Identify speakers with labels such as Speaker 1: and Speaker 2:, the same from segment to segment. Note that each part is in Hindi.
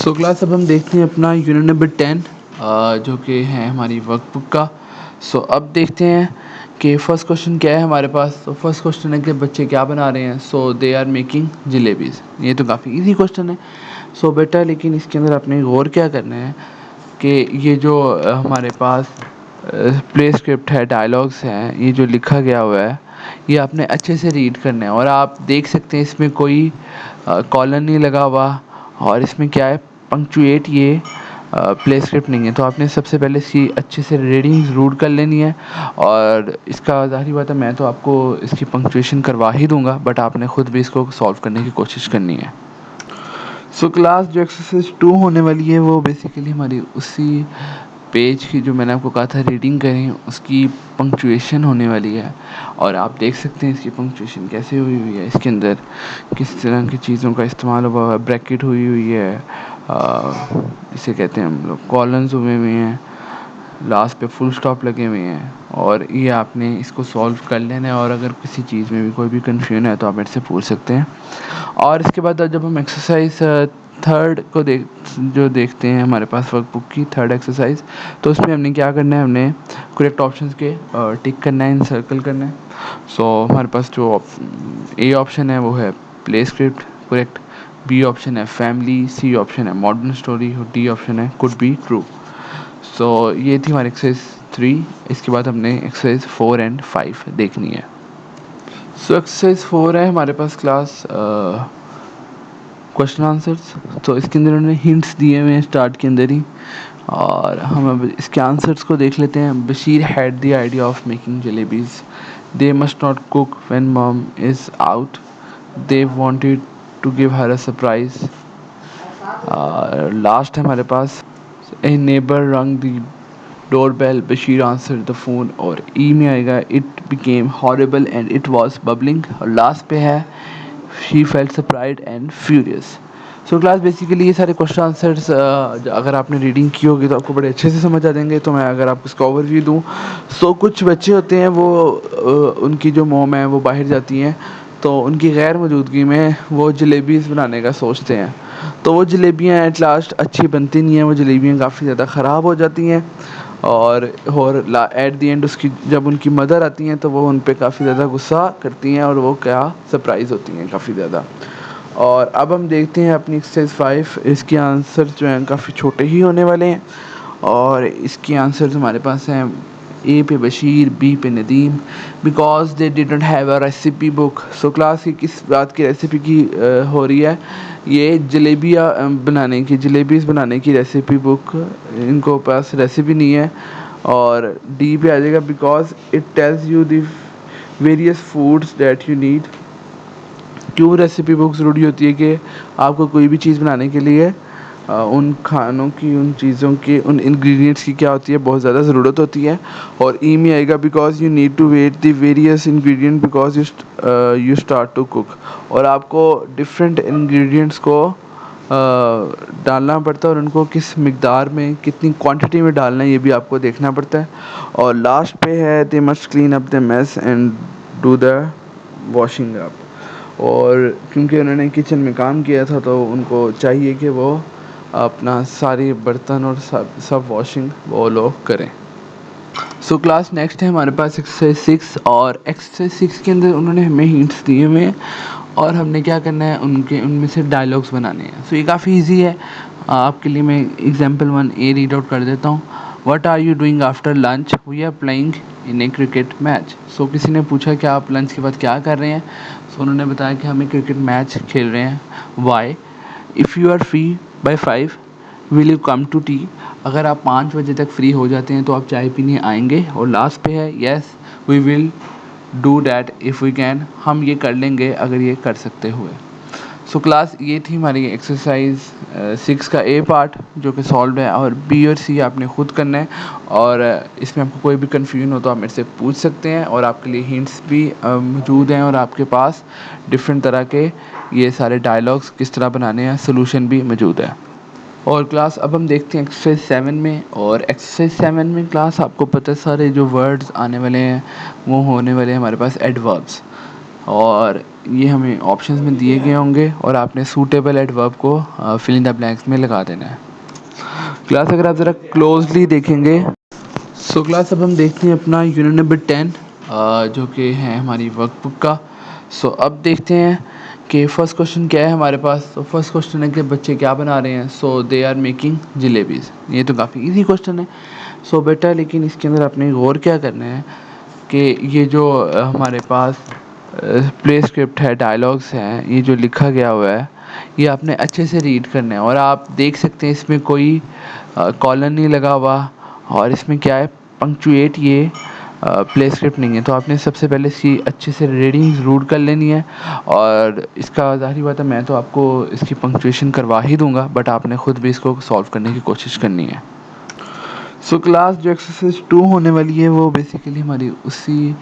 Speaker 1: सो क्लास अब हम देखते हैं अपना यूनिट नंबर 10 जो कि है हमारी वर्कबुक का। सो अब देखते हैं कि फ़र्स्ट क्वेश्चन क्या है हमारे पास। तो फर्स्ट क्वेश्चन है कि बच्चे क्या बना रहे हैं। सो दे आर मेकिंग जलेबीज़। ये तो काफ़ी इजी क्वेश्चन है। सो बेटा लेकिन इसके अंदर आपने गौर क्या करना है कि ये जो हमारे पास प्ले स्क्रिप्ट है, डायलॉग्स हैं, ये जो लिखा गया हुआ है ये आपने अच्छे से रीड करना है। और आप देख सकते हैं इसमें कोई कॉलन नहीं लगा हुआ और इसमें क्या है पंक्चुएट ये प्ले स्क्रिप्ट नहीं है। तो आपने सबसे पहले इसकी अच्छे से रीडिंग रूड कर लेनी है। और इसका ज़ाहिर बात है मैं तो आपको इसकी पंक्चुएशन करवा ही दूंगा, बट आपने ख़ुद भी इसको सॉल्व करने की कोशिश करनी है। सो क्लास जो एक्सरसाइज 2 होने वाली है वो बेसिकली हमारी उसी पेज की जो मैंने आपको कहा था रीडिंग करें उसकी पंक्चुएशन होने वाली है। और आप देख सकते हैं इसकी पंक्चुएशन कैसे हुई हुई है, इसके अंदर किस तरह की चीज़ों का इस्तेमाल हुआ है। ब्रैकेट हुई हुई है, इसे कहते हैं हम लोग कॉलन्स हुए हुए हैं, लास्ट पे फुल स्टॉप लगे हुए हैं। और ये आपने इसको सॉल्व कर लेना है। और अगर किसी चीज़ में भी कोई भी कन्फ्यूजन है तो आप मेरे से पूछ सकते हैं। और इसके बाद जब हम एक्सरसाइज थर्ड को देखते हैं हमारे पास वर्कबुक की थर्ड एक्सरसाइज, तो उसमें हमने क्या करना है, हमने करेक्ट ऑप्शंस के टिक करना है, सर्कल करना है। सो हमारे पास जो ए ऑप्शन है वो है play script, correct. B option है फैमिली, सी ऑप्शन है मॉडर्न स्टोरी, और डी ऑप्शन है कुड बी ट्रू। सो ये थी हमारी एक्सरसाइज 3। इसके बाद हमने एक्सरसाइज 4 एंड 5 देखनी है। सो एक्सरसाइज 4 है हमारे पास क्लास क्वेश्चन आंसर्स। तो इसके अंदर उन्होंने हिंट्स दिए हुए हैं स्टार्ट के अंदर ही, और हम अब इसके आंसर्स को देख लेते हैं। Bashir had the idea of making jalebis. They must not cook when mom is out. They wanted to give her a surprise. Last है हमारे पास a neighbour rang the doorbell, Bashir answer the phone. और ई में आएगा it became horrible and it was bubbling. और लास्ट पे है she felt surprise and furious. So class basically ये सारे क्वेश्चन आंसर्स अगर आपने रीडिंग की होगी तो आपको बड़े अच्छे से समझ आ जाएंगे। तो मैं अगर आपको इसका ओवरव्यू दूँ, सो कुछ बच्चे होते हैं वो उनकी जो मोम है वो बाहर जाती हैं, तो उनकी गैर मौजूदगी में वो जलेबीज़ बनाने का सोचते हैं। तो वो जलेबियाँ एट लास्ट अच्छी बनती नहीं हैं, वो जलेबियाँ काफ़ी ज़्यादा ख़राब हो जाती हैं। और एट दी एंड उसकी जब उनकी मदर आती हैं तो वो उन पे काफ़ी ज़्यादा गुस्सा करती हैं और वो क्या सरप्राइज़ होती हैं काफ़ी ज़्यादा। और अब हम देखते हैं अपनी एक्सरसाइज 5। इसके आंसर जो हैं काफ़ी छोटे ही होने वाले हैं। और इसके आंसर्स हमारे पास हैं ए पे बशीर, बी पे Nadeem, because they didn't have a recipe book. So class की किस बात की रेसिपी की हो रही है, ये जलेबीज़ बनाने की रेसिपी बुक, इनको पास रेसिपी नहीं है। और डी पे आ जाएगा because it tells you the various foods that you need. क्यों रेसिपी बुक ज़रूरी होती है कि आपको कोई भी चीज़ बनाने के लिए उन खानों की, उन चीज़ों की, उन इंग्रेडिएंट्स की क्या होती है, बहुत ज़्यादा ज़रूरत होती है। और ई में आएगा because you need to weigh the various ingredient because you start to cook. और आपको डिफरेंट इंग्रेडिएंट्स को डालना पड़ता है और उनको किस मिकदार में, कितनी क्वांटिटी में डालना है, ये भी आपको देखना पड़ता है। और लास्ट पे है they must clean up the mess and do the washing up. और क्योंकि उन्होंने किचन में काम किया था तो उनको चाहिए कि वो अपना सारे बर्तन और सब वॉशिंग वो लोग करें। सो क्लास नेक्स्ट है हमारे पास एक्सरसाइज 6। और एक्सरसाइज 6 के अंदर उन्होंने हमें हिंट्स दिए हुए हैं और हमने क्या करना है, उनमें से डायलॉग्स बनाने हैं। सो ये काफ़ी इजी है। आपके लिए मैं एग्जांपल 1 ए रीड आउट कर देता हूँ। What are you doing after lunch? We are playing in a cricket match. So किसी ने पूछा कि आप लंच के बाद क्या कर रहे हैं। सो उन्होंने बताया कि हम एक क्रिकेट मैच खेल रहे हैं। Why? If you are free by 5 will you come to tea? अगर आप 5 बजे तक फ्री हो जाते हैं तो आप चाय पीने आएंगे। और लास्ट पे है yes we will do that if we can, हम ये कर लेंगे अगर ये कर सकते हुए। सो क्लास ये थी हमारी एक्सरसाइज 6 का ए पार्ट जो कि सॉल्व है। और बी और सी आपने खुद करना है। और इसमें आपको कोई भी कन्फ्यूजन हो तो आप मेरे से पूछ सकते हैं। और आपके लिए हिंट्स भी मौजूद हैं और आपके पास डिफरेंट तरह के ये सारे डायलॉग्स किस तरह बनाने हैं, सोल्यूशन भी मौजूद है। और क्लास अब हम देखते हैं एक्सरसाइज 7 में। और एक्सरसाइज 7 में क्लास आपको पता है सारे जो वर्ड्स आने वाले हैं वो होने वाले हैं हमारे पास एडवर्ब्स। और ये हमें ऑप्शंस में दिए गए होंगे और आपने सूटेबल एडवर्ब को फिल इन द ब्लैंक्स में लगा देना है। क्लास अगर आप ज़रा क्लोजली देखेंगे, सो क्लास अब हम देखते हैं अपना यूनिट नंबर 10 जो कि है हमारी वर्कबुक का। सो अब देखते हैं कि फ़र्स्ट क्वेश्चन क्या है हमारे पास। तो फर्स्ट क्वेश्चन है कि बच्चे क्या बना रहे हैं। सो दे आर मेकिंग जलेबीज़। ये तो काफ़ी इजी क्वेश्चन है। सो बेटा लेकिन इसके अंदर आपने गौर क्या करना है कि ये जो हमारे पास प्ले स्क्रिप्ट है, डायलॉग्स हैं, ये जो लिखा गया हुआ है ये आपने अच्छे से रीड करना है। और आप देख सकते हैं इसमें कोई कॉलन नहीं लगा हुआ और इसमें क्या है पंक्चुएट ये प्ले स्क्रिप्ट नहीं है। तो आपने सबसे पहले इसकी अच्छे से रीडिंग ज़रूर कर लेनी है। और इसका ज़ाहिर बात है मैं तो आपको इसकी पंक्चुएशन करवा ही दूंगा, बट आपने ख़ुद भी इसको सॉल्व करने की कोशिश करनी है। सो क्लास जो एक्सरसाइज 2 होने वाली है वो बेसिकली हमारी उसी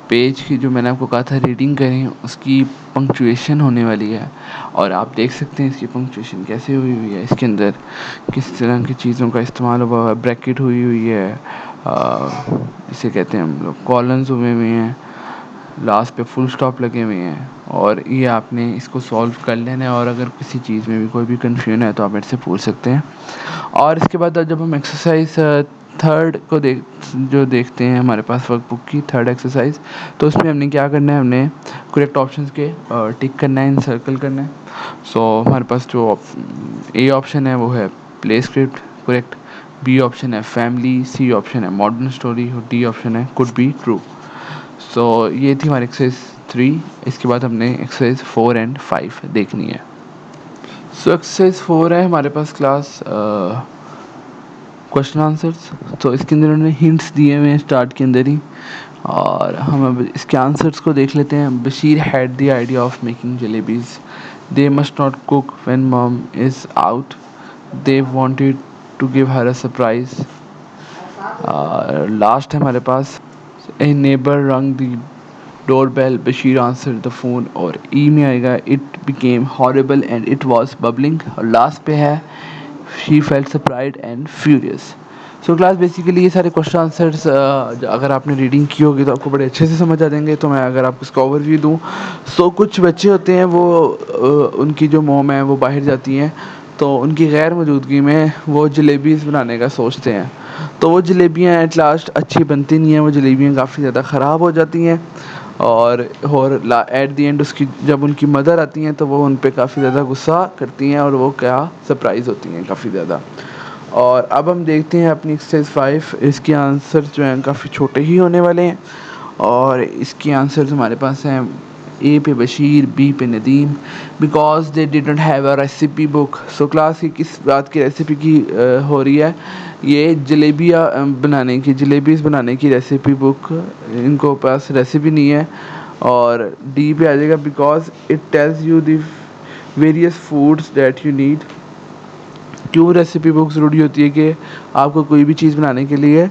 Speaker 1: पेज की जो मैंने आपको कहा था रीडिंग करें उसकी पंक्चुएशन होने वाली है। और आप देख सकते हैं इसकी पंक्चुएशन कैसे हुई हुई है, इसके अंदर किस तरह की चीज़ों का इस्तेमाल हुआ है। ब्रैकेट हुई हुई है, इसे कहते हैं हम लोग कॉलन्स हुए हुए हैं, लास्ट पे फुल स्टॉप लगे हुए हैं। और ये आपने इसको सॉल्व कर लेना है और अगर किसी चीज़ में भी कोई भी कन्फ्यूजन है तो आप मेरे से पूछ सकते हैं। और इसके बाद जब हम एक्सरसाइज थर्ड को देखते हैं हमारे पास वर्कबुक की थर्ड एक्सरसाइज, तो उसमें हमने क्या करना है, हमने करेक्ट ऑप्शंस के टिक करना है, इन सर्कल करना है। सो हमारे पास जो ए ऑप्शन है वो है play script, correct. B option है फैमिली, सी ऑप्शन है मॉडर्न स्टोरी और डी ऑप्शन है कुड बी ट्रू। सो ये थी हमारी एक्सरसाइज 3। इसके बाद हमने एक्सरसाइज 4 एंड 5 देखनी है। सो एक्सरसाइज 4 है हमारे पास क्लास क्वेश्चन आंसर्स। तो इसके अंदर उन्होंने हिंट्स दिए हुए हैं स्टार्ट के अंदर ही, और हम अब इसके आंसर्स को देख लेते हैं। Bashir had the idea of making jalebis. They must not cook when mom is out. They wanted to give her a surprise. Last है हमारे पास a neighbour rang the doorbell, Bashir answer the phone. और ई में आएगा it became horrible and it was bubbling. और लास्ट पे है she felt surprise and furious. So class basically ये सारे क्वेश्चन आंसर्स अगर आपने रीडिंग की होगी तो आपको बड़े अच्छे से समझ आ जाएंगे। तो मैं अगर आपको इसका ओवरव्यू दूँ, सो कुछ बच्चे होते हैं वो उनकी जो मोम है वो बाहर जाती हैं, तो उनकी गैर मौजूदगी में वो जलेबीज़ बनाने का सोचते हैं। तो वो जलेबियाँ एट लास्ट अच्छी बनती नहीं हैं, वो जलेबियाँ काफ़ी ज़्यादा ख़राब हो जाती हैं। और एट दी एंड उसकी जब उनकी मदर आती हैं तो वो उन पे काफ़ी ज़्यादा गुस्सा करती हैं और वो क्या सरप्राइज़ होती हैं काफ़ी ज़्यादा। और अब हम देखते हैं अपनी एक्सरसाइज 5। इसके आंसर जो हैं काफ़ी छोटे ही होने वाले हैं और इसके आंसर्स हमारे पास हैं ए पे बशीर, बी पे Nadeem. Because they didn't have a recipe book. So class की किस बात की रेसिपी की हो रही है, ये जलेबीज़ बनाने की रेसिपी बुक, इनको पास रेसिपी नहीं है। और डी पे आ जाएगा because it tells you the various foods that you need. क्यों रेसिपी बुक ज़रूरी होती है कि आपको कोई भी चीज़ बनाने के लिए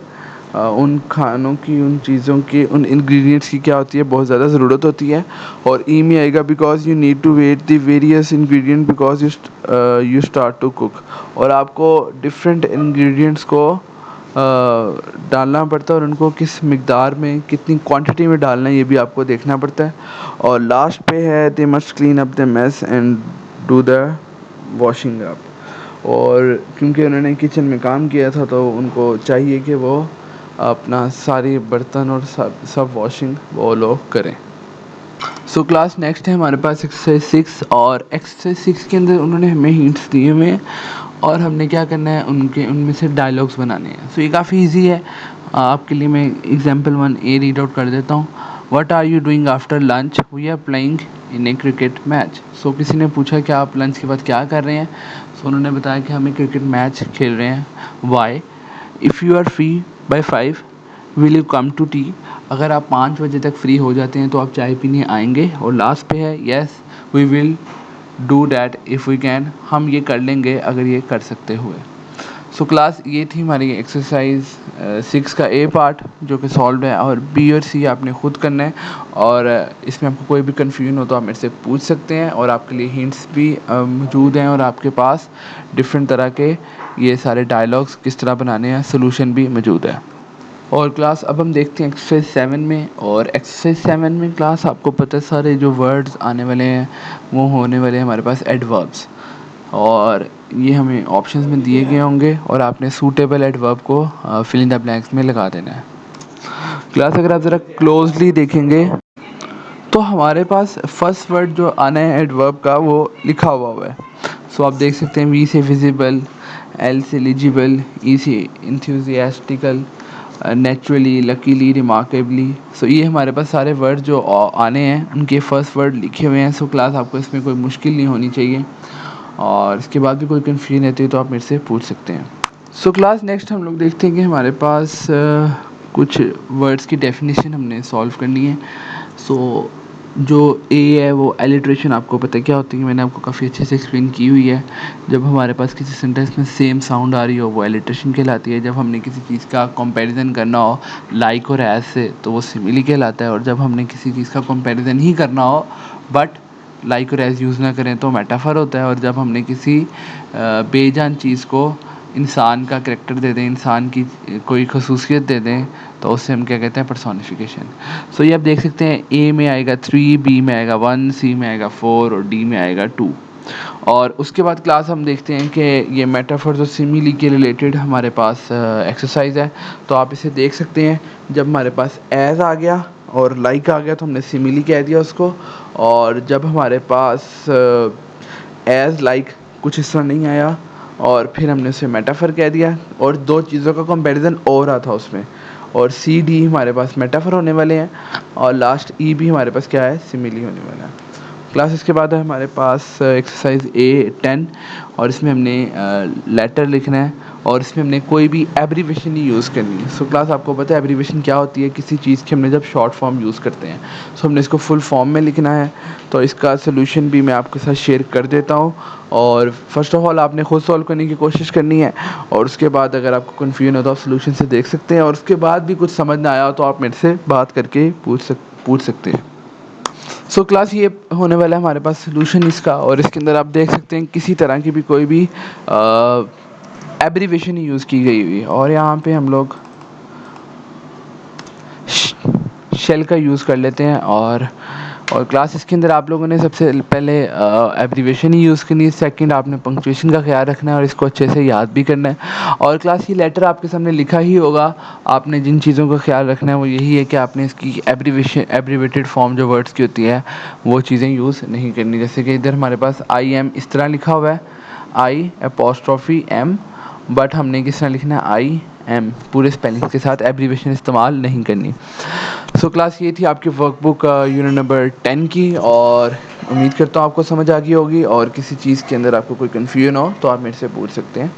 Speaker 1: उन खानों की, उन चीज़ों की, उन इंग्रेडिएंट्स की क्या होती है, बहुत ज़्यादा ज़रूरत होती है। और ई में आएगा because you need to weigh the various ingredient because you start to cook. और आपको डिफरेंट इंग्रेडिएंट्स को डालना पड़ता है और उनको किस मिकदार में, कितनी क्वांटिटी में डालना है, ये भी आपको देखना पड़ता है। और लास्ट पे है they must clean up the mess and do the washing up. और क्योंकि उन्होंने किचन में काम किया था तो उनको चाहिए कि वो अपना सारे बर्तन और सब वॉशिंग वो लोग करें। सो क्लास नेक्स्ट है हमारे पास एक्सरसाइज 6। और एक्सरसाइज 6 के अंदर उन्होंने हमें हिंट्स दिए हुए हैं और हमने क्या करना है, उनमें से डायलॉग्स बनाने हैं। सो ये काफ़ी इजी है। आपके लिए मैं एग्जांपल 1 ए रीड आउट कर देता हूँ। What are you doing after lunch? We are playing in a cricket match. So किसी ने पूछा कि आप लंच के बाद क्या कर रहे हैं। सो उन्होंने बताया कि हम एक क्रिकेट मैच खेल रहे हैं। Why? If you are free by 5 will you come to tea? अगर आप 5 बजे तक फ्री हो जाते हैं तो आप चाय पीने आएंगे। और लास्ट पे है yes we will do that if we can. हम ये कर लेंगे अगर ये कर सकते हुए। सो क्लास ये थी हमारी एक्सरसाइज 6 का ए पार्ट जो कि सॉल्व है। और बी और सी आपने खुद करना है। और इसमें आपको कोई भी कन्फ्यूजन हो तो आप मेरे से पूछ सकते हैं। और आपके लिए हिंट्स भी मौजूद हैं और आपके पास डिफरेंट तरह के ये सारे डायलॉग्स किस तरह बनाने हैं, सोल्यूशन भी मौजूद है। और क्लास अब हम देखते हैं एक्सरसाइज 7 में। और एक्सरसाइज 7 में क्लास आपको पता है सारे जो वर्ड्स आने वाले हैं वो होने वाले हैं हमारे पास एडवर्ब्स, और ये हमें ऑप्शंस में दिए गए होंगे और आपने सूटेबल एडवर्ब को फिल इन द ब्लैंक्स में लगा देना है। क्लास अगर आप ज़रा क्लोजली देखेंगे तो हमारे पास फर्स्ट वर्ड जो आना है एडवर्ब का वो लिखा हुआ है। सो आप देख सकते हैं वी से विजिबल, एल से एलिजिबल, ई से इंथ्यूजियास्टिकल, नेचुरली, लकीली, रिमार्केबली। सो ये हमारे पास सारे वर्ड जो आने हैं उनके फर्स्ट वर्ड लिखे हुए हैं। सो क्लास आपको इसमें कोई मुश्किल नहीं होनी चाहिए, और इसके बाद भी कोई कन्फ्यूजन रहती है तो आप मेरे से पूछ सकते हैं। सो क्लास नेक्स्ट हम लोग देखते हैं कि हमारे पास कुछ वर्ड्स की डेफिनेशन हमने सॉल्व करनी है। सो जो ए है वो एलिट्रेशन, आपको पता है क्या होती है, मैंने आपको काफ़ी अच्छे से एक्सप्लेन की हुई है। जब हमारे पास किसी सेंटेंस में सेम साउंड आ रही हो वो एलिट्रेशन कहलाती है। जब हमने किसी चीज़ का कंपैरिजन करना हो लाइक और एज से तो वो सिमिली कहलाता है। और जब हमने किसी चीज़ का कंपैरिजन ही करना हो बट लाइक और एज यूज़ ना करें तो मेटाफर होता है। और जब हमने किसी बेजान चीज़ को इंसान का करैक्टर दे दें, इंसान की कोई खसूसियत दे दें, तो उससे हम क्या कहते हैं, पर्सोनिफिकेशन। सो ये आप देख सकते हैं ए में आएगा 3, बी में आएगा 1, सी में आएगा 4 और डी में आएगा 2। और उसके बाद क्लास हम देखते हैं कि ये मेटाफर्स और सिमिली के रिलेटेड हमारे पास एक्सरसाइज है। तो आप इसे देख सकते हैं, जब हमारे पास एज आ गया और लाइक आ गया तो हमने सिमिली कह दिया उसको। और जब हमारे पास एज लाइक कुछ इस तरह नहीं आया और फिर हमने उसे मेटाफर कह दिया, और दो चीज़ों का कंपैरिजन हो रहा था उसमें, और सी डी हमारे पास मेटाफर होने वाले हैं, और लास्ट ई भी हमारे पास क्या है, सिमिली होने वाला है। क्लास इसके बाद है हमारे पास एक्सरसाइज A10, और इसमें हमने लेटर लिखना है और इसमें हमने कोई भी एब्रीवेशन नहीं यूज़ करनी है। सो क्लास आपको पता है एब्रीवेशन क्या होती है, किसी चीज़ की हमने जब शॉर्ट फॉर्म यूज़ करते हैं। सो हमने इसको फुल फॉर्म में लिखना है। तो इसका सोल्यूशन भी मैं आपके साथ शेयर कर देता हूँ, और फर्स्ट ऑफ ऑल आपने खुद सॉल्व करने की कोशिश करनी है, और उसके बाद अगर आपको कन्फ्यूजन हो तो आप सोल्यूशन से देख सकते हैं, और उसके बाद भी कुछ समझ ना आया हो तो आप मेरे से बात करके पूछ सकते हैं। सो क्लास ये होने वाला है हमारे पास सोल्यूशन इसका, और इसके अंदर आप देख सकते हैं किसी तरह की भी कोई भी एब्रीवेशन यूज़ की गई हुई है, और यहाँ पे हम लोग शेल का यूज़ कर लेते हैं। और क्लास इसके अंदर आप लोगों ने सबसे पहले एब्रीवेशन ही यूज़ करनी है, सेकंड आपने पंक्चुएशन का ख्याल रखना है और इसको अच्छे से याद भी करना है। और क्लास ये लेटर आपके सामने लिखा ही होगा, आपने जिन चीज़ों का ख्याल रखना है वो यही है कि आपने इसकी एब्रीवेटेड फॉर्म जो वर्ड्स की होती है वो चीज़ें यूज़ नहीं करनी। जैसे कि इधर हमारे पास आई एम इस तरह लिखा हुआ है, आई अपॉस्ट्रॉफी एम, बट हमने किस तरह लिखना है, आई एम पूरे स्पेलिंग के साथ, एब्रीवेशन इस्तेमाल नहीं करनी। सो क्लास ये थी आपकी वर्कबुक यूनिट नंबर 10 की, और उम्मीद करता हूँ आपको समझ आ गई होगी, और किसी चीज़ के अंदर आपको कोई कन्फ्यूजन हो तो आप मेरे से पूछ सकते हैं।